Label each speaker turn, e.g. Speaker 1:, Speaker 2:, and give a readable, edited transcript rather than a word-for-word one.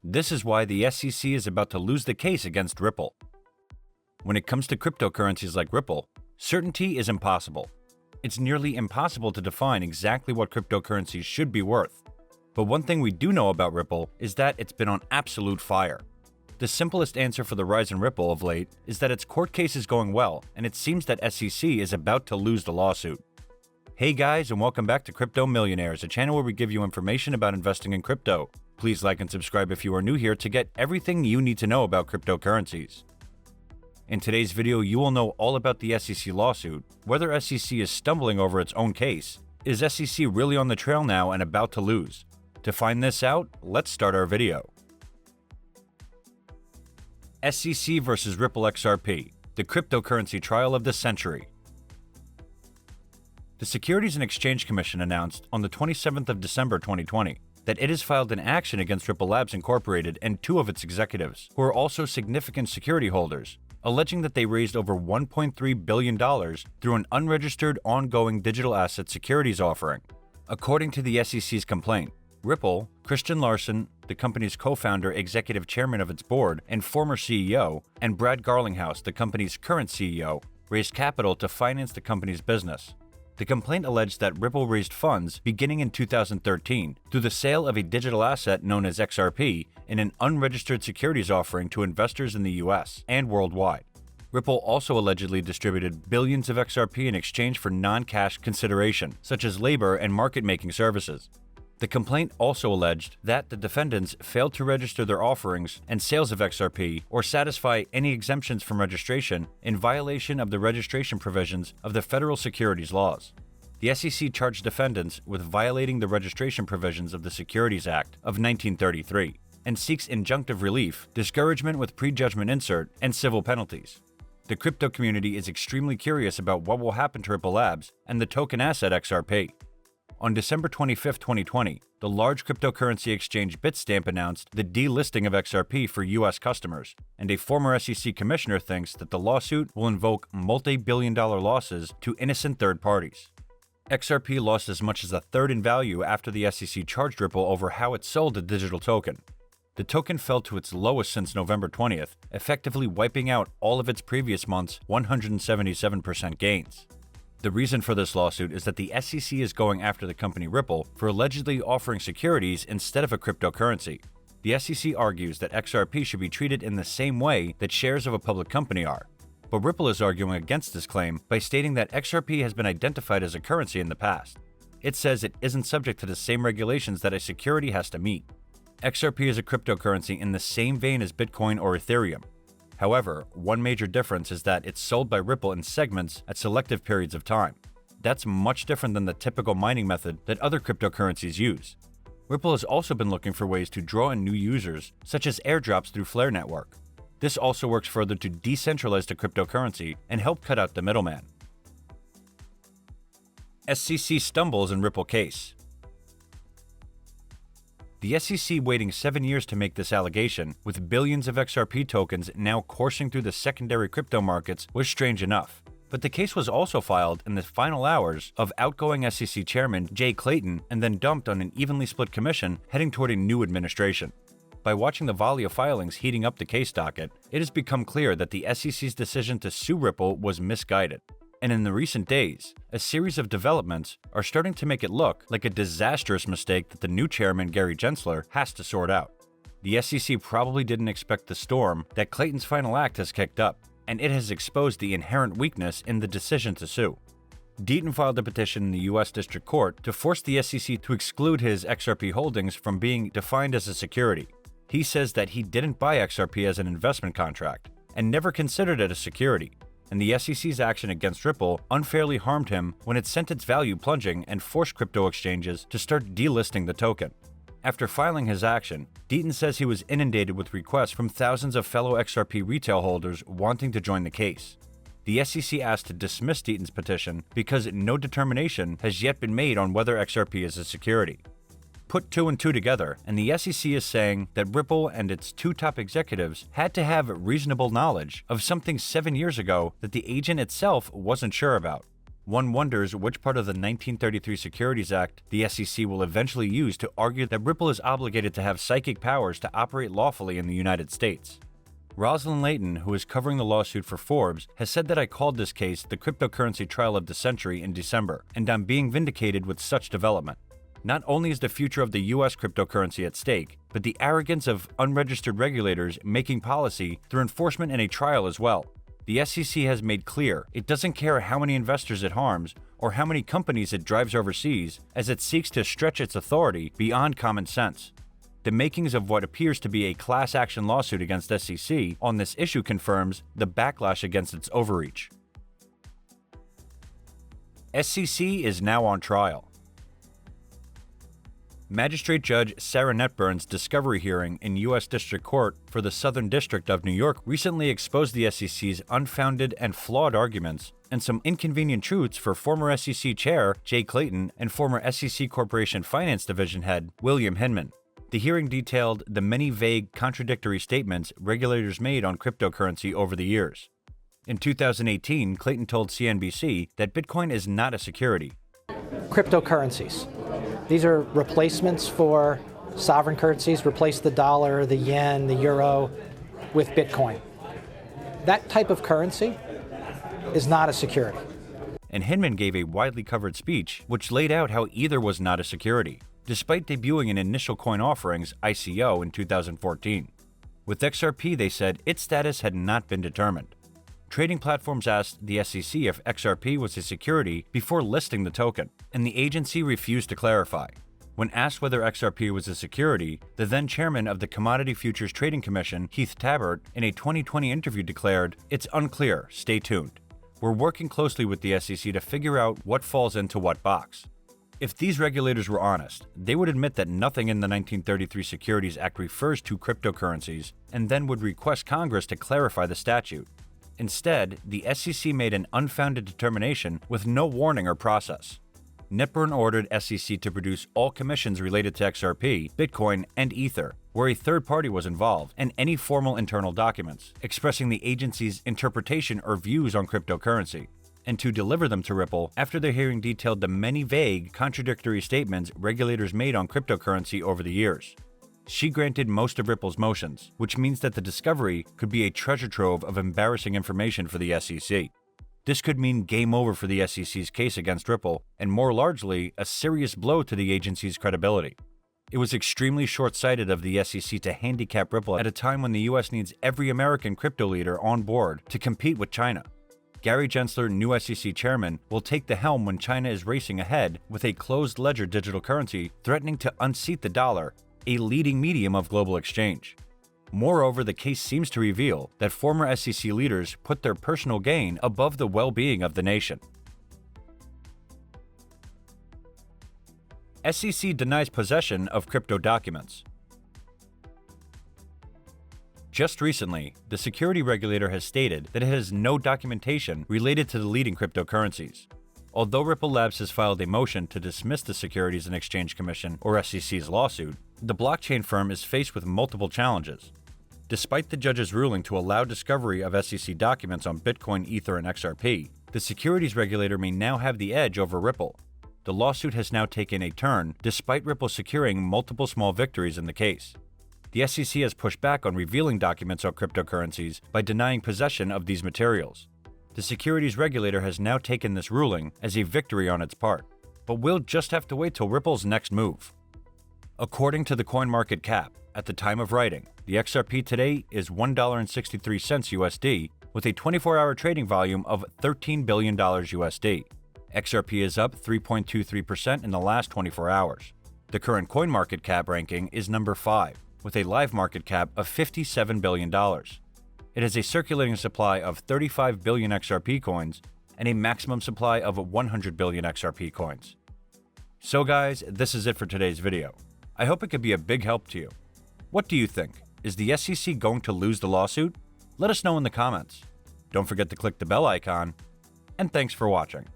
Speaker 1: This is why the SEC is about to lose the case against Ripple. When it comes to cryptocurrencies like Ripple, certainty is impossible. It's nearly impossible to define exactly what cryptocurrencies should be worth. But one thing we do know about Ripple is that it's been on absolute fire. The simplest answer for the rise in Ripple of late is that its court case is going well, and it seems that SEC is about to lose the lawsuit. Hey guys, and welcome back to Crypto Millionaires, a channel where we give you information about investing in crypto. Please like and subscribe if you are new here to get everything you need to know about cryptocurrencies. In today's video, you will know all about the SEC lawsuit, whether SEC is stumbling over its own case, is SEC really on the trail now and about to lose? To find this out, let's start our video. SEC versus Ripple XRP, the cryptocurrency trial of the century. The Securities and Exchange Commission announced on the 27th of December 2020 that it has filed an action against Ripple Labs Incorporated and two of its executives, who are also significant security holders, alleging that they raised over $1.3 billion through an unregistered ongoing digital asset securities offering. According to the SEC's complaint, Ripple, Christian Larson, the company's co-founder, executive chairman of its board, and former CEO, and Brad Garlinghouse, the company's current CEO, raised capital to finance the company's business. The complaint alleged that Ripple raised funds beginning in 2013 through the sale of a digital asset known as XRP in an unregistered securities offering to investors in the US and worldwide. Ripple also allegedly distributed billions of XRP in exchange for non-cash consideration, such as labor and market-making services. The complaint also alleged that the defendants failed to register their offerings and sales of XRP or satisfy any exemptions from registration in violation of the registration provisions of the federal securities laws. The SEC charged defendants with violating the registration provisions of the Securities Act of 1933 and seeks injunctive relief, discouragement with prejudgment insert, and civil penalties. The crypto community is extremely curious about what will happen to Ripple Labs and the token asset XRP. On December 25, 2020, the large cryptocurrency exchange Bitstamp announced the delisting of XRP for US customers, and a former SEC commissioner thinks that the lawsuit will invoke multi-billion-dollar losses to innocent third parties. XRP lost as much as a third in value after the SEC charged Ripple over how it sold a digital token. The token fell to its lowest since November 20th, effectively wiping out all of its previous month's 177% gains. The reason for this lawsuit is that the SEC is going after the company Ripple for allegedly offering securities instead of a cryptocurrency. The SEC argues that XRP should be treated in the same way that shares of a public company are. But Ripple is arguing against this claim by stating that XRP has been identified as a currency in the past. It says it isn't subject to the same regulations that a security has to meet. XRP is a cryptocurrency in the same vein as Bitcoin or Ethereum. However, one major difference is that it's sold by Ripple in segments at selective periods of time. That's much different than the typical mining method that other cryptocurrencies use. Ripple has also been looking for ways to draw in new users, such as airdrops through Flare Network. This also works further to decentralize the cryptocurrency and help cut out the middleman. SEC stumbles in Ripple case. The SEC waiting 7 years to make this allegation, with billions of XRP tokens now coursing through the secondary crypto markets, was strange enough. But the case was also filed in the final hours of outgoing SEC Chairman Jay Clayton and then dumped on an evenly split commission heading toward a new administration. By watching the volley of filings heating up the case docket, it has become clear that the SEC's decision to sue Ripple was misguided. And in the recent days, a series of developments are starting to make it look like a disastrous mistake that the new chairman, Gary Gensler, has to sort out. The SEC probably didn't expect the storm that Clayton's final act has kicked up, and it has exposed the inherent weakness in the decision to sue. Deaton filed a petition in the U.S. District Court to force the SEC to exclude his XRP holdings from being defined as a security. He says that he didn't buy XRP as an investment contract and never considered it a security. And the SEC's action against Ripple unfairly harmed him when it sent its value plunging and forced crypto exchanges to start delisting the token. After filing his action, Deaton says he was inundated with requests from thousands of fellow XRP retail holders wanting to join the case. The SEC asked to dismiss Deaton's petition because no determination has yet been made on whether XRP is a security. Put two and two together, and the SEC is saying that Ripple and its two top executives had to have reasonable knowledge of something 7 years ago that the agent itself wasn't sure about. One wonders which part of the 1933 Securities Act the SEC will eventually use to argue that Ripple is obligated to have psychic powers to operate lawfully in the United States. Rosalind Layton, who is covering the lawsuit for Forbes, has said that I called this case the cryptocurrency trial of the century in December, and I'm being vindicated with such development. Not only is the future of the US cryptocurrency at stake, but the arrogance of unregistered regulators making policy through enforcement in a trial as well. The SEC has made clear it doesn't care how many investors it harms or how many companies it drives overseas, as it seeks to stretch its authority beyond common sense. The makings of what appears to be a class action lawsuit against SEC on this issue confirms the backlash against its overreach. SEC is now on trial. Magistrate Judge Sarah Netburn's discovery hearing in U.S. District Court for the Southern District of New York recently exposed the SEC's unfounded and flawed arguments and some inconvenient truths for former SEC Chair Jay Clayton and former SEC Corporation Finance Division Head William Hinman. The hearing detailed the many vague, contradictory statements regulators made on cryptocurrency over the years. In 2018, Clayton told CNBC that Bitcoin is not a security.
Speaker 2: Cryptocurrencies. These are replacements for sovereign currencies. Replace the dollar, the yen, the euro with Bitcoin. That type of currency is not a security.
Speaker 1: And Hinman gave a widely covered speech which laid out how either was not a security, despite debuting in initial coin offerings ICO in 2014. With XRP, they said its status had not been determined. Trading platforms asked the SEC if XRP was a security before listing the token, and the agency refused to clarify. When asked whether XRP was a security, the then chairman of the Commodity Futures Trading Commission, Heath Tabbert, in a 2020 interview declared, "It's unclear, stay tuned. We're working closely with the SEC to figure out what falls into what box." If these regulators were honest, they would admit that nothing in the 1933 Securities Act refers to cryptocurrencies, and then would request Congress to clarify the statute. Instead, the SEC made an unfounded determination with no warning or process. Netburn ordered SEC to produce all commissions related to XRP, Bitcoin, and Ether, where a third party was involved, and any formal internal documents expressing the agency's interpretation or views on cryptocurrency, and to deliver them to Ripple after the hearing detailed the many vague, contradictory statements regulators made on cryptocurrency over the years. She granted most of Ripple's motions, which means that the discovery could be a treasure trove of embarrassing information for the SEC. This could mean game over for the SEC's case against Ripple, and more largely, a serious blow to the agency's credibility. It was extremely short-sighted of the SEC to handicap Ripple at a time when the US needs every American crypto leader on board to compete with China. Gary Gensler, new SEC chairman, will take the helm when China is racing ahead with a closed-ledger digital currency threatening to unseat the dollar, a leading medium of global exchange. Moreover, the case seems to reveal that former SEC leaders put their personal gain above the well-being of the nation. SEC denies possession of crypto documents. Just recently, the security regulator has stated that it has no documentation related to the leading cryptocurrencies. Although Ripple Labs has filed a motion to dismiss the Securities and Exchange Commission, or SEC's lawsuit, the blockchain firm is faced with multiple challenges. Despite the judge's ruling to allow discovery of SEC documents on Bitcoin, Ether, and XRP, the securities regulator may now have the edge over Ripple. The lawsuit has now taken a turn, despite Ripple securing multiple small victories in the case. The SEC has pushed back on revealing documents on cryptocurrencies by denying possession of these materials. The securities regulator has now taken this ruling as a victory on its part, but we'll just have to wait till Ripple's next move. According to the CoinMarketCap, at the time of writing, the XRP today is $1.63 USD with a 24-hour trading volume of $13 billion USD. XRP is up 3.23% in the last 24 hours. The current CoinMarketCap ranking is number 5, with a live market cap of $57 billion. It has a circulating supply of 35 billion XRP coins and a maximum supply of 100 billion XRP coins. So guys, this is it for today's video. I hope it could be a big help to you. What do you think? Is the SEC going to lose the lawsuit? Let us know in the comments. Don't forget to click the bell icon, and thanks for watching.